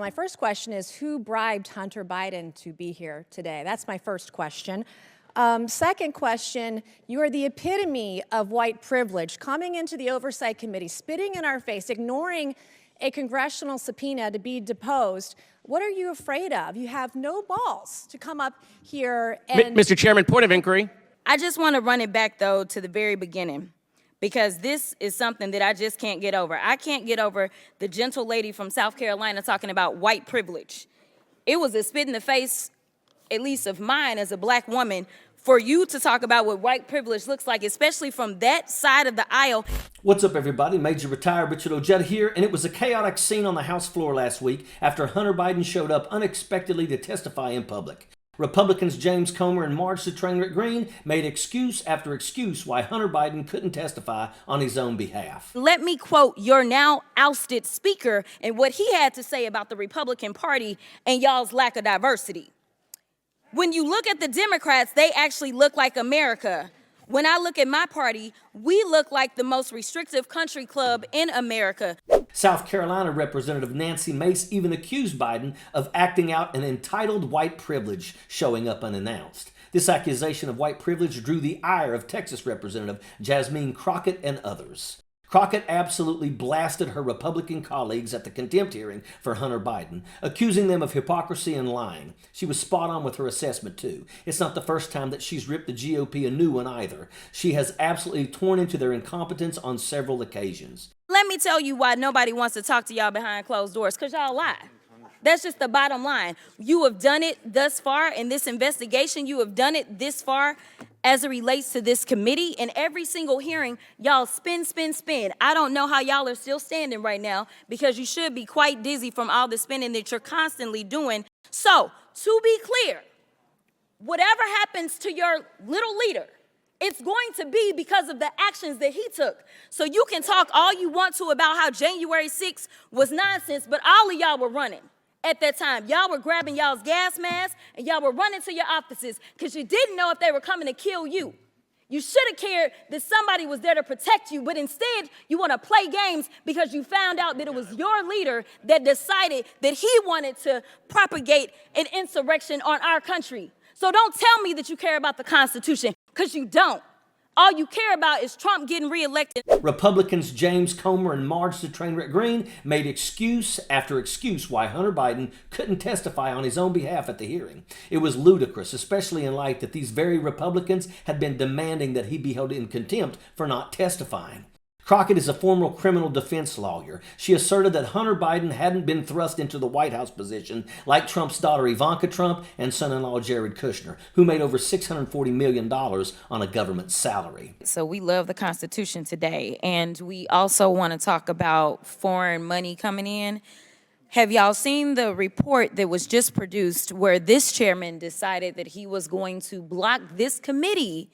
My first question is, who bribed Hunter Biden to be here today? That's my first question. Second question, you are the epitome of white privilege, coming into the Oversight Committee, spitting in our face, ignoring a congressional subpoena to be deposed. What are you afraid of? You have no balls to come up here and— Mr. Chairman, point of inquiry. I just want to run it back, though, to the very beginning, because this is something that I just can't get over. I can't get over the gentle lady from South Carolina talking about white privilege. It was a spit in the face, at least of mine as a black woman, for you to talk about what white privilege looks like, especially from that side of the aisle. What's up, everybody? Major Retired Richard Ojeda here, and it was a chaotic scene on the House floor last week after Hunter Biden showed up unexpectedly to testify in public. Republicans James Comer and Marge the Trainwreck Green made excuse after excuse why Hunter Biden couldn't testify on his own behalf. Let me quote your now ousted speaker and what he had to say about the Republican Party and y'all's lack of diversity. When you look at the Democrats, they actually look like America. When I look at my party, we look like the most restrictive country club in America. South Carolina Representative Nancy Mace even accused Biden of acting out an entitled white privilege, showing up unannounced. This accusation of white privilege drew the ire of Texas Representative Jasmine Crockett and others. Crockett absolutely blasted her Republican colleagues at the contempt hearing for Hunter Biden, accusing them of hypocrisy and lying. She was spot on with her assessment, too. It's not the first time that she's ripped the GOP a new one either. She has absolutely torn into their incompetence on several occasions. Let me tell you why nobody wants to talk to y'all behind closed doors, because y'all lie. That's just the bottom line. You have done it thus far in this investigation. You have done it this far as it relates to this committee. In every single hearing, y'all spin, spin, spin. I don't know how y'all are still standing right now, because you should be quite dizzy from all the spinning that you're constantly doing. So, to be clear, whatever happens to your little leader, it's going to be because of the actions that he took. So you can talk all you want to about how January 6th was nonsense, but all of y'all were running. At that time, y'all were grabbing y'all's gas masks and y'all were running to your offices because you didn't know if they were coming to kill you. You should have cared that somebody was there to protect you, but instead you want to play games because you found out that it was your leader that decided that he wanted to propagate an insurrection on our country. So don't tell me that you care about the Constitution, because you don't. All you care about is Trump getting reelected. Republicans James Comer and Marge the Trainwreck Green made excuse after excuse why Hunter Biden couldn't testify on his own behalf at the hearing. It was ludicrous, especially in light that these very Republicans had been demanding that he be held in contempt for not testifying. Crockett is a former criminal defense lawyer. She asserted that Hunter Biden hadn't been thrust into the White House position like Trump's daughter Ivanka Trump and son-in-law Jared Kushner, who made over $640 million on a government salary. So we love the Constitution today, and we also want to talk about foreign money coming in. Have y'all seen the report that was just produced where this chairman decided that he was going to block this committee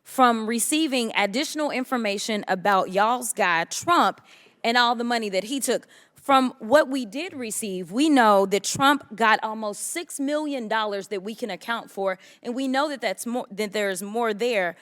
from receiving additional information about y'all's guy, Trump, and all the money that he took? From what we did receive, we know that Trump got almost $6 million that we can account for, and we know that there's more there.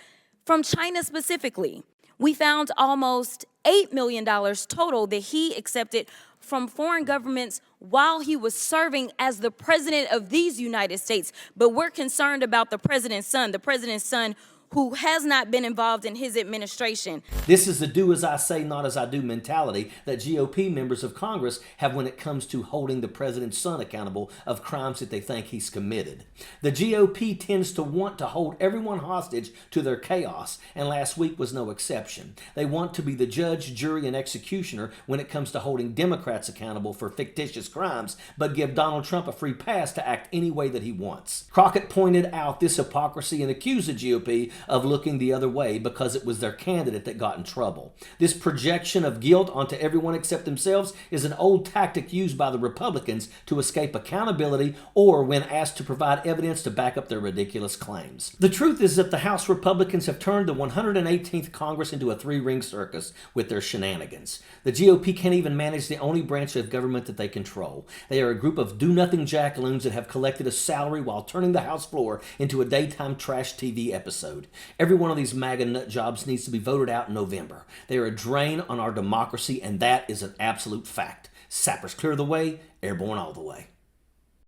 From China specifically, we found almost $8 million total that he accepted from foreign governments while he was serving as the president of these United States. But we're concerned about the president's son who has not been involved in his administration. This is the do as I say, not as I do mentality that GOP members of Congress have when it comes to holding the president's son accountable of crimes that they think he's committed. The GOP tends to want to hold everyone hostage to their chaos, and last week was no exception. They want to be the judge, jury, and executioner when it comes to holding Democrats accountable for fictitious crimes, but give Donald Trump a free pass to act any way that he wants. Crockett pointed out this hypocrisy and accused the GOP of looking the other way because it was their candidate that got in trouble. This projection of guilt onto everyone except themselves is an old tactic used by the Republicans to escape accountability or when asked to provide evidence to back up their ridiculous claims. The truth is that the House Republicans have turned the 118th Congress into a three-ring circus with their shenanigans. The GOP can't even manage the only branch of government that they control. They are a group of do-nothing jackaloons that have collected a salary while turning the House floor into a daytime trash TV episode. Every one of these MAGA nut jobs needs to be voted out in November. They are a drain on our democracy, and that is an absolute fact. Sappers clear the way, airborne all the way.